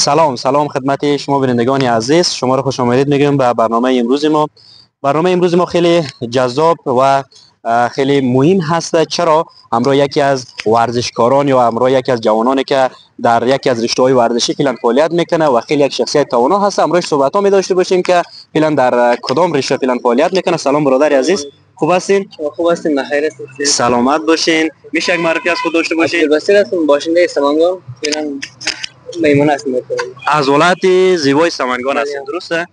سلام خدمت شما بینندگان عزیز، شما را خوش آمدید میگم به برنامه امروز ما. برنامه امروز ما خیلی جذاب و خیلی مهم هست. چرا؟ همراه یکی از ورزشکاران یا همراه یکی از جوانانی که در یکی از رشته‌های ورزشی فعلا فعالیت میکنه و خیلی یک شخصیت توانا هست، همراهش صحبت ها می داشته باشیم که فعلا در کدام رشته فعلا فعالیت میکنه. سلام برادر عزیز، خوب هستین؟ خوب هستیم، بخیر هستیم. سلامت باشین. میشه یک معرفی از خود داشته باشین؟ عبدالبصیر هستم، باشنده سمنگان. فعلا میمون هستم. از ولایت زیبای سمنگان هستین، درسته؟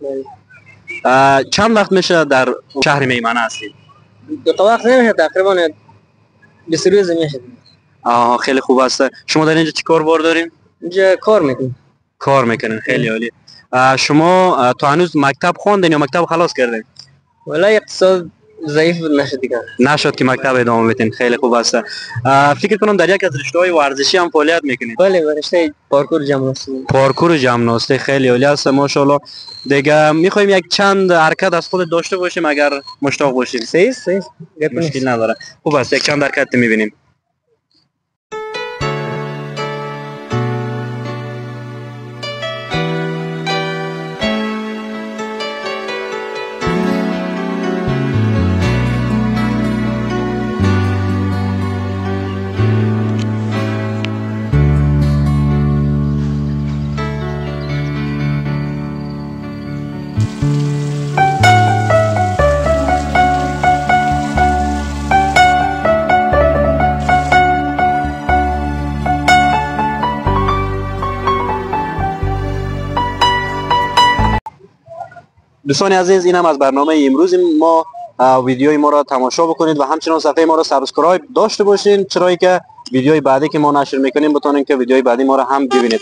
چند وقت میشه در شهر میمنه هستید؟ دو تا وقت نمیشه، تقریبا 20 روز میشه. خیلی خوب است. شما در اینجا چی کار بار دارین؟ اینجا کار میکنم. کار میکنین، خیلی عالی. شما تا هنوز مکتب خواندین یا مکتب خلاص کردین؟ ولی اقتصاد ضعیف نشد دیگه. نشد که مکتب ادامه بدین، خیلی خوب است. فکر کنم در یک از رشته‌های ورزشی هم فعالیت میکنین. بله، رشته پارکور ژیمناستیک. پارکور ژیمناستیک خیلی عالی است، ماشاءالله. دیگه میخوایم یک چند حرکت از خود داشته باشیم اگر مشتاق باشیم. صحیح مشکل نداره. خوب است، یک چند حرکت میبینیم. دوستان عزیز، اینم از برنامه امروز ما. ویدیوی ما را تماشا بکنید و همچنان صفحه ما را سابسکرایب داشته باشین، چرا که ویدیوی بعدی که ما نشر میکنیم بتونین که ویدیوی بعدی ما را هم ببینید.